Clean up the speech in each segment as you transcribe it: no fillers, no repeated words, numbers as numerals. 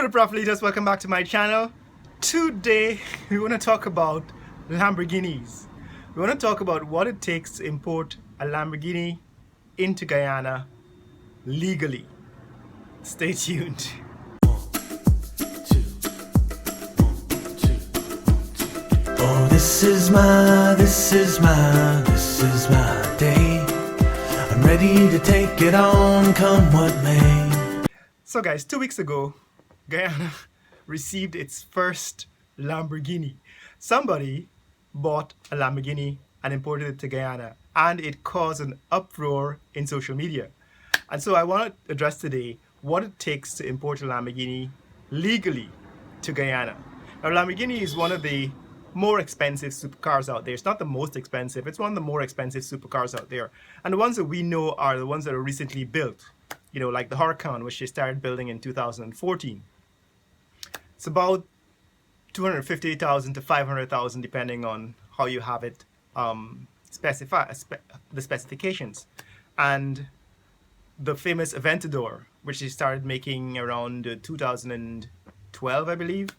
What up, Leaders? Welcome back to my channel. Today we want to talk about Lamborghinis. We want to talk about what it takes to import a Lamborghini into Guyana legally. Stay tuned. Oh, this is my day. I'm ready to take it on, come what may. So guys, 2 weeks ago, Guyana received its first Lamborghini. Somebody bought a Lamborghini and imported it to Guyana, and it caused an uproar in social media. And so I want to address today what it takes to import a Lamborghini legally to Guyana. Now, Lamborghini is one of the more expensive supercars out there. It's not the most expensive, it's one of the more expensive supercars out there. And the ones that we know are the ones that are recently built, you know, like the Huracan, which they started building in 2014. It's about 250,000 to 500,000 depending on how you have it the specifications. And the famous Aventador, which they started making around 2012, I believe.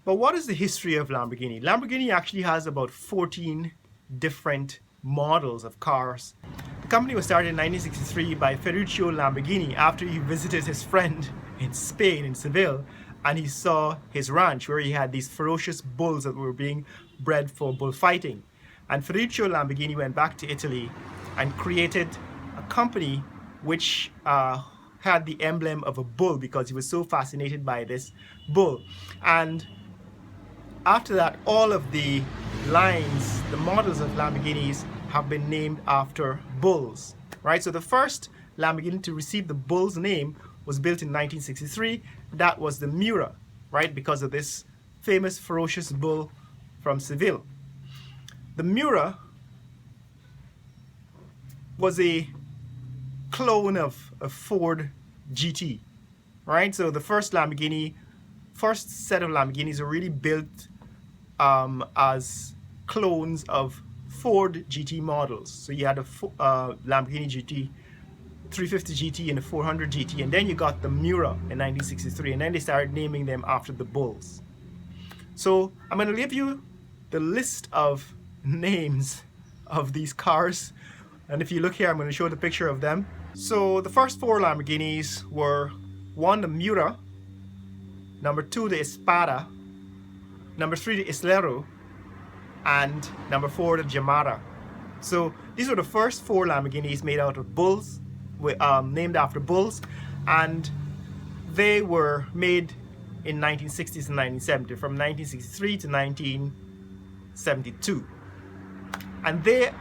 But what is the history of Lamborghini? Lamborghini actually has about 14 different models of cars. The company was started in 1963 by Ferruccio Lamborghini after he visited his friend in Spain, in Seville, and he saw his ranch where he had these ferocious bulls that were being bred for bullfighting. And Ferruccio Lamborghini went back to Italy and created a company which had the emblem of a bull because he was so fascinated by this bull. And after that, all of the lines, the models of Lamborghinis have been named after bulls, right? So the first Lamborghini to receive the bull's name was built in 1963. That was the Miura, right? Because of this famous ferocious bull from Seville. The Miura was a clone of a Ford GT, right? So the first set of Lamborghinis were really built as clones of Ford GT models. So you had a Lamborghini GT, 350 GT and a 400 GT, and then you got the Miura in 1963, and then they started naming them after the bulls. So I'm going to give you the list of names of these cars, and if you look here, I'm going to show the picture of them. So the first four Lamborghinis were 1, the Miura, number 2, the Espada, number 3, the Islero, and number 4, the Jamara. So these were the first 4 Lamborghinis made out of bulls, named after bulls, and they were made in 1960s and 1970, from 1963 to 1972. And they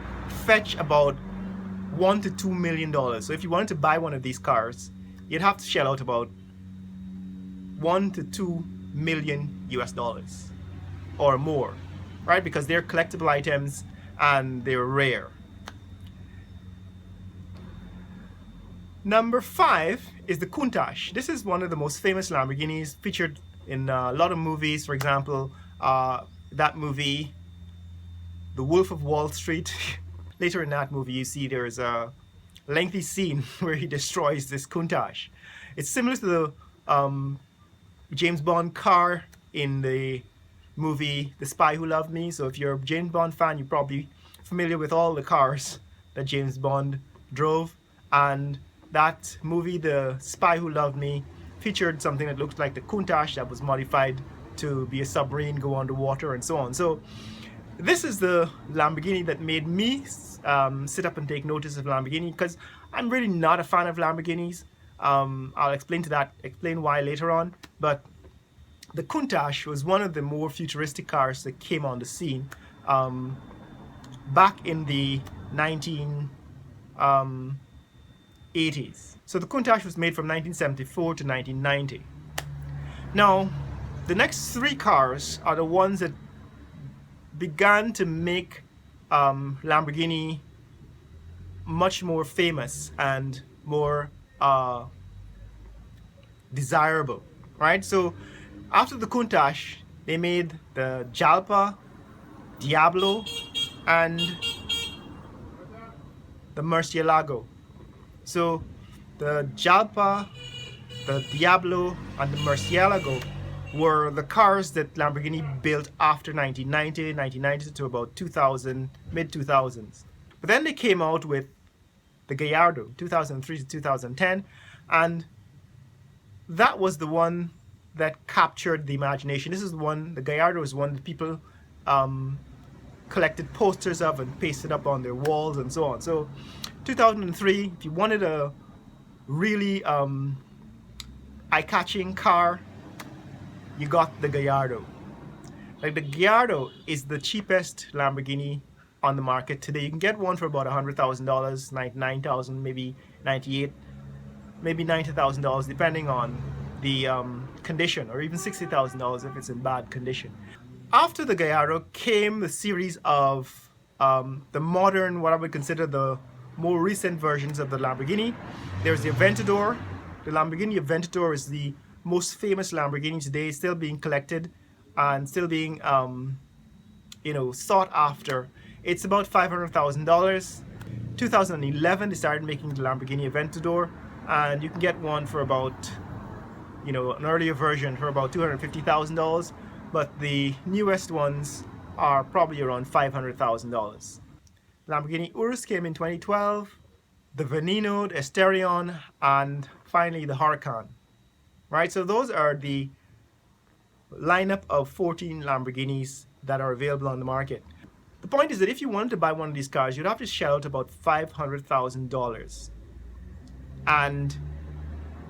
fetch about $1 to $2 million. So if you wanted to buy one of these cars, you'd have to shell out about $1 to $2 million US or more, right? Because they're collectible items and they're rare. Number 5 is the Countach. This is one of the most famous Lamborghinis, featured in a lot of movies. For example, that movie, The Wolf of Wall Street. Later in that movie, you see there's a lengthy scene where he destroys this Countach. It's similar to the James Bond car in the movie The Spy Who Loved Me. So if you're a James Bond fan, you're probably familiar with all the cars that James Bond drove. And that movie, The Spy Who Loved Me, featured something that looked like the Countach that was modified to be a submarine, go underwater, and so on. So this is the Lamborghini that made me sit up and take notice of Lamborghini, because I'm really not a fan of Lamborghinis. I'll explain why later on. But the Countach was one of the more futuristic cars that came on the scene back in the 1980s. So the Countach was made from 1974 to 1990. Now, the next 3 cars are the ones that began to make Lamborghini much more famous and more desirable, right? So after the Countach, they made the Jalpa, Diablo, and the Murcielago. So the Jalpa the Diablo and the Murcielago were the cars that Lamborghini built after 1990 to about 2000, mid 2000s. But then they came out with the Gallardo, 2003 to 2010, and that was the one that captured the imagination. This is the one, the Gallardo is one that people collected posters of and pasted up on their walls and so on. So 2003, if you wanted a really eye-catching car, you got the Gallardo. Like, the Gallardo is the cheapest Lamborghini on the market today. You can get one for about $100,000, $99,000, maybe $98,000, maybe $90,000, depending on the condition, or even $60,000 if it's in bad condition. After the Gallardo came the series of the modern, what I would consider the more recent versions of the Lamborghini. There's the Aventador. The Lamborghini Aventador is the most famous Lamborghini today, still being collected and still being sought after. It's about $500,000. 2011 they started making the Lamborghini Aventador, and you can get one for about, an earlier version for about $250,000, but the newest ones are probably around $500,000. Lamborghini Urus came in 2012, the Veneno, the Esterion, and finally the Huracan. Right, so those are the lineup of 14 Lamborghinis that are available on the market. The point is that if you wanted to buy one of these cars, you'd have to shell out about $500,000. And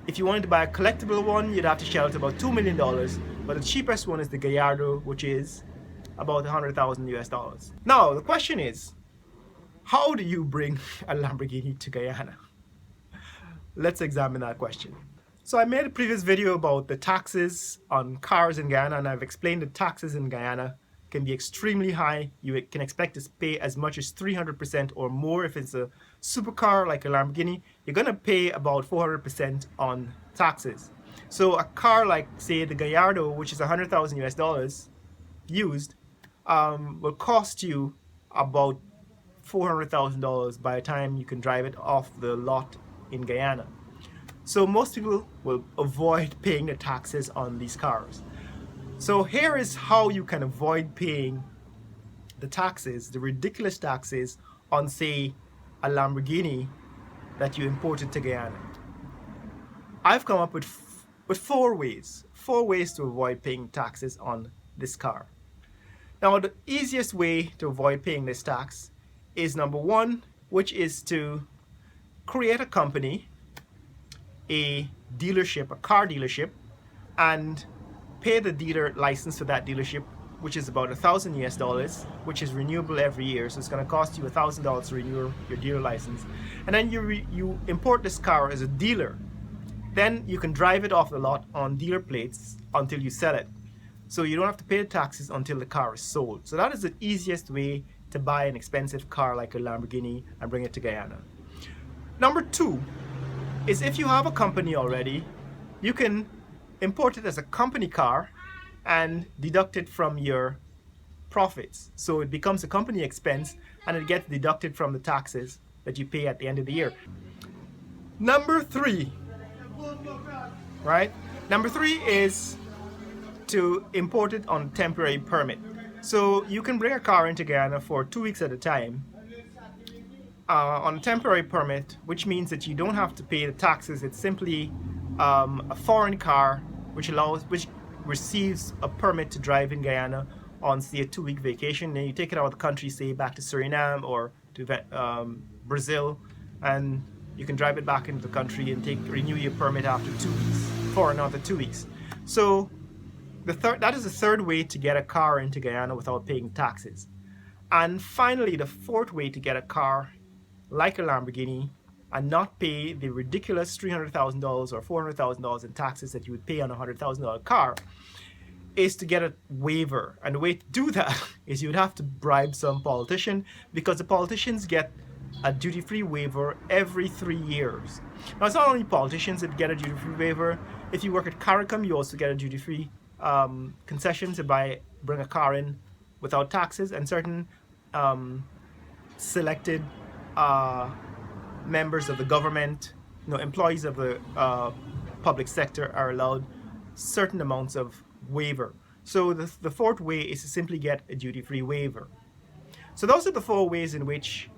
if you wanted to buy a collectible one, you'd have to shell out about $2 million. But the cheapest one is the Gallardo, which is about $100,000 US. Now, the question is, how do you bring a Lamborghini to Guyana? Let's examine that question. So I made a previous video about the taxes on cars in Guyana, and I've explained that taxes in Guyana can be extremely high. You can expect to pay as much as 300% or more. If it's a supercar like a Lamborghini, you're going to pay about 400% on taxes. So a car like, say, the Gallardo, which is $100,000 US used, will cost you about $400,000 by the time you can drive it off the lot in Guyana. So most people will avoid paying the taxes on these cars. So here is how you can avoid paying the taxes, the ridiculous taxes on, say, a Lamborghini that you imported to Guyana. I've come up with four ways to avoid paying taxes on this car. Now, the easiest way to avoid paying this tax is number one, which is to create a company, a dealership, a car dealership, and pay the dealer license for that dealership, which is about $1,000 US, which is renewable every year. So it's going to cost you $1,000 to renew your dealer license. And then you import this car as a dealer. Then you can drive it off the lot on dealer plates until you sell it. So you don't have to pay the taxes until the car is sold. So that is the easiest way to buy an expensive car like a Lamborghini and bring it to Guyana. Number two is, if you have a company already, you can import it as a company car and deduct it from your profits. So it becomes a company expense and it gets deducted from the taxes that you pay at the end of the year. Number three, right? Number three is to import it on temporary permit. So you can bring a car into Guyana for 2 weeks at a time on a temporary permit, which means that you don't have to pay the taxes. It's simply a foreign car which receives a permit to drive in Guyana on, say, a 2-week vacation. Then you take it out of the country, say back to Suriname or to Brazil, and you can drive it back into the country and renew your permit after 2 weeks for another 2 weeks. So that is the third way to get a car into Guyana without paying taxes. And finally, the fourth way to get a car like a Lamborghini and not pay the ridiculous $300,000 or $400,000 in taxes that you would pay on a $100,000 car is to get a waiver. And the way to do that is you would have to bribe some politician, because the politicians get a duty-free waiver every 3 years. Now, it's not only politicians that get a duty-free waiver. If you work at CARICOM, you also get a duty-free concession to bring a car in without taxes, and certain selected members of the government, employees of the public sector are allowed certain amounts of waiver. So the fourth way is to simply get a duty-free waiver. So those are the four ways in which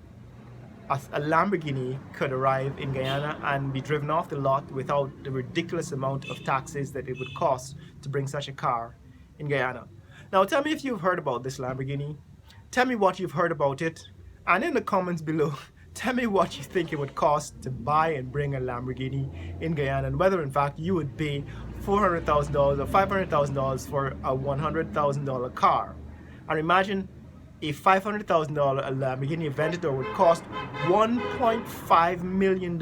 a Lamborghini could arrive in Guyana and be driven off the lot without the ridiculous amount of taxes that it would cost to bring such a car in Guyana. Now tell me if you've heard about this Lamborghini. Tell me what you've heard about it, and in the comments below tell me what you think it would cost to buy and bring a Lamborghini in Guyana, and whether in fact you would pay $400,000 or $500,000 for a $100,000 car. And imagine a $500,000 Lamborghini Aventador would cost $1.5 million,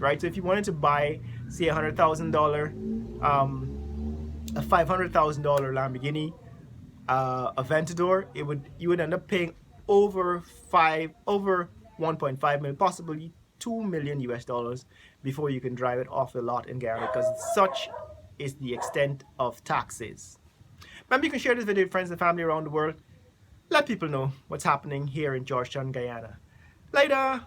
right? So if you wanted to buy, say, a $100,000, a $500,000 Lamborghini Aventador, you would end up paying over 1.5 million, possibly $2 million US before you can drive it off the lot in Guyana, because such is the extent of taxes. Remember, you can share this video with friends and family around the world. Let people know what's happening here in Georgetown, Guyana. Later!